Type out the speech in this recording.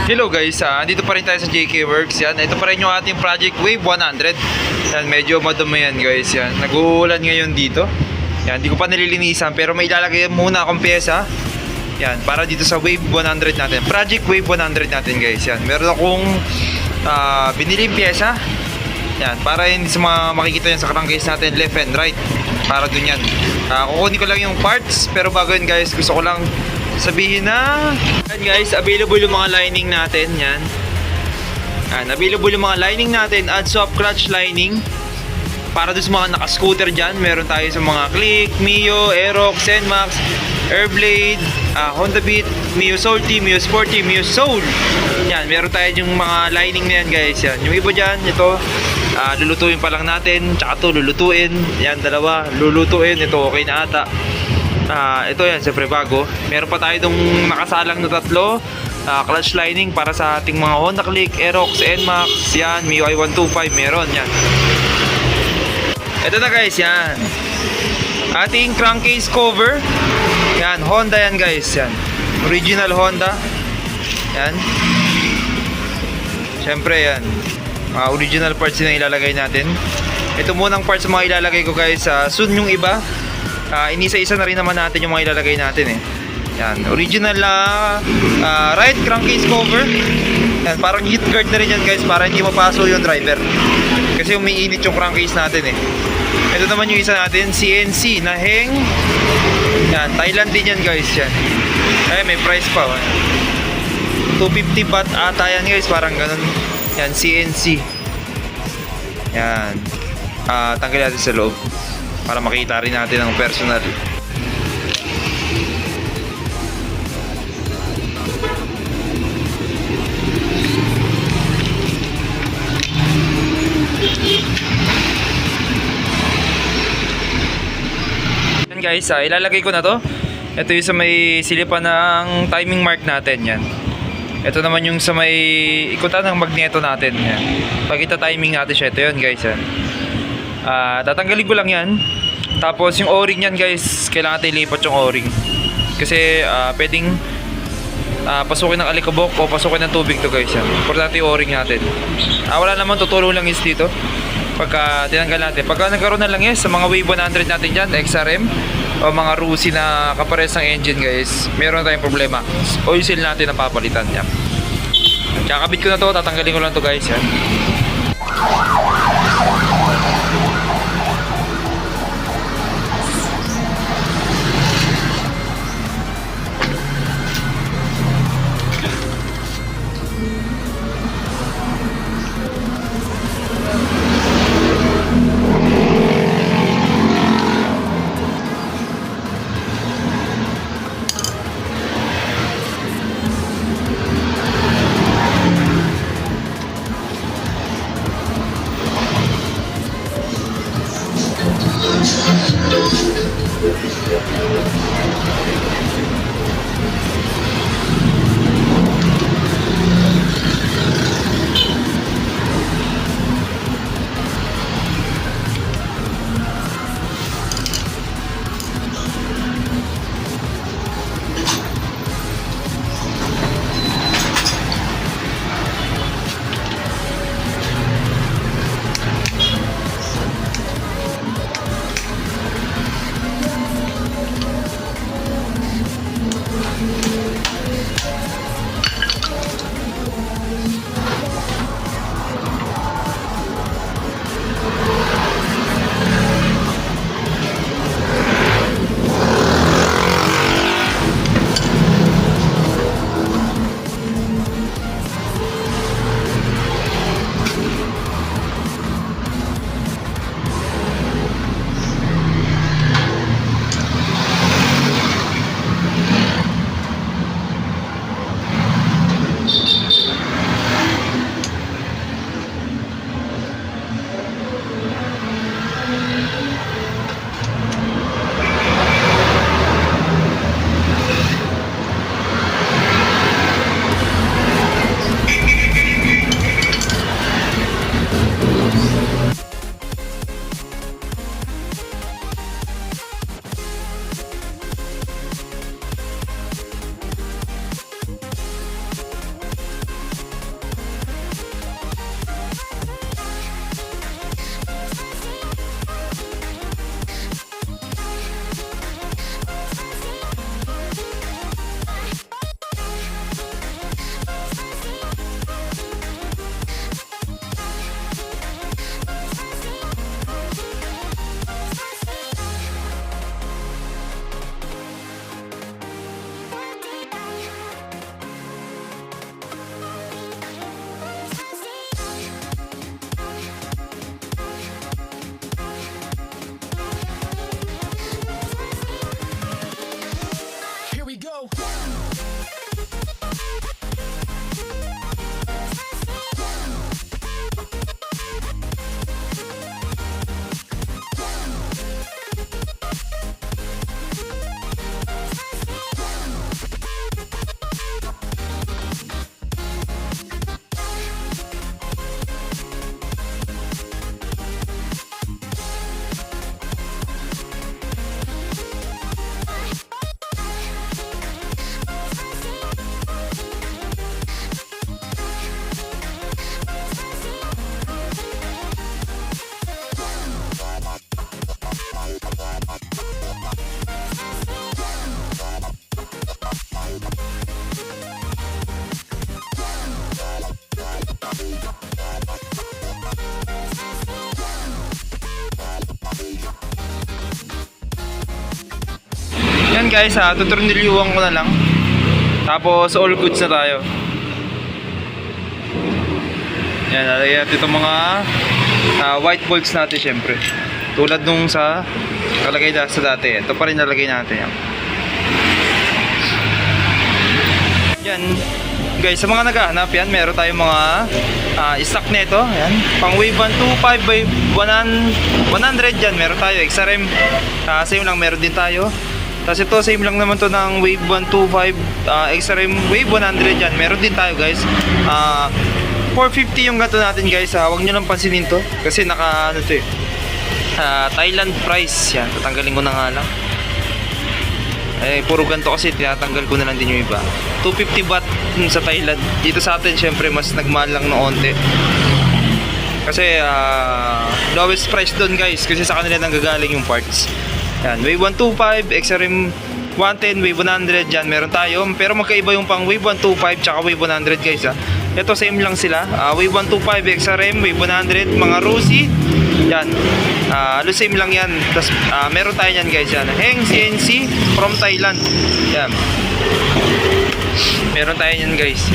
Hello guys, andito pa rin tayo sa JK Works. Yan, ito pa rin yung ating Project Wave 100. Yan, medyo madumi yan guys. Yan, nag-uulan ngayon dito. Yan, hindi ko pa nililinisan pero may ilalagay muna akong pyesa. Yan, para dito sa Wave 100 natin. Project Wave 100 natin guys. Yan, meron akong biniling pyesa. Yan, para hindi sa mga makikita yan sa crankcase natin left and right. Para dun yan. Kukunin ko lang yung parts pero bago yun guys, gusto ko lang sabihin na yan guys, available yung mga lining natin. Yan, available yung mga lining natin. Add swap clutch lining para doon sa mga naka-scooter dyan. Meron tayo sa mga Click, Mio, Aerox, Zenmax, Airblade, Honda Beat, Mio Salty, Mio Sporty, Mio Soul. Yan, meron tayo yung mga lining na yan guys. Yan, yung iba dyan, ito lulutuin pa lang natin, tsaka to lulutuin. Yan, dalawa lulutuin, ito okay na ata. Ito yan, siyempre bago. Meron pa tayo itong nakasalang na tatlo clutch lining para sa ating mga Honda Click, Aerox, NMAX. Yan, MIUI 125 meron yan. Ito na guys, yan ating crankcase cover. Yan, Honda yan guys. Yan, original Honda. Yan, siyempre yan, original parts din ang ilalagay natin. Ito munang parts mga ilalagay ko guys. Soon yung iba. Inisa-isa na rin naman natin yung mga ilalagay natin eh. Yan, original na right crankcase cover. Yan, parang heat guard na rin yan guys, para hindi mapaso yung driver. Kasi umiinit yung crankcase natin eh. Ito naman yung isa natin, CNC na heng. Yan, Thailand din yan guys. Yan, ay may price pa. 250 baht ata yan guys, parang ganun. Yan, CNC. Yan, tanggal natin sa loob para makita rin natin ang personal. Yan guys, ilalagay ko na to. Ito yung sa may silipan ng timing mark natin. Yan, ito naman yung sa may ikutan ng magneto natin. Yan, pagkita timing natin siya. Ito yun guys. Yan, tatanggalin ko lang yan. Tapos yung o-ring yan guys, kailangan natin ilipat yung o-ring. Kasi pwedeng pasukin ng alikabok o pasukin ng tubig to guys. Yan, importante yung o-ring natin. Wala naman, tutulong lang is dito pagka tinanggal natin. Pagka nagkaroon na lang sa mga Wave 100 natin dyan, XRM o mga Rusi na kapares ng engine guys, meron tayong problema. Oil seal natin na papalitan. Yan, kakabit ko na to, tatanggalin ko lang to guys. Yan, yan guys ha, tutornilyuhan ko na lang. Tapos all goods na tayo. Yan, lalagyan natin itong mga white bolts natin syempre. Tulad nung sa kalagay na sa dati. Ito pa rin nalagay natin yan. Yan guys, sa mga naghahanap yan, meron tayong mga stock nito. Yan, pang wave 125 by 100 yan, meron tayo. XRM, same lang, meron din tayo. Tapos ito, same lang naman to ng wave 125 XRM wave 100 yan, meron din tayo guys. 450 yung gato natin guys. Huwag nyo lang pansinin to kasi naka ano to eh, Thailand price. Yan, tatanggalin ko na nga lang. Eh, puro ganito kasi tinatanggal ko na lang din yung iba. 250 baht sa Thailand. Dito sa atin syempre mas nagmahal lang ng onte. Kasi lowest price doon guys, kasi sa kanila nanggagaling yung parts. Yan, wave 125, XRM 110, wave 100 yan, meron tayo. Pero magkaiba yung pang wave 125 tsaka wave 100 guys ha. Ito same lang sila, wave 125, XRM, wave 100, mga Rusi. Yan, same lang yan. Tapos meron tayo yan guys yan, Heng CNC from Thailand. Yan, meron tayo yan guys.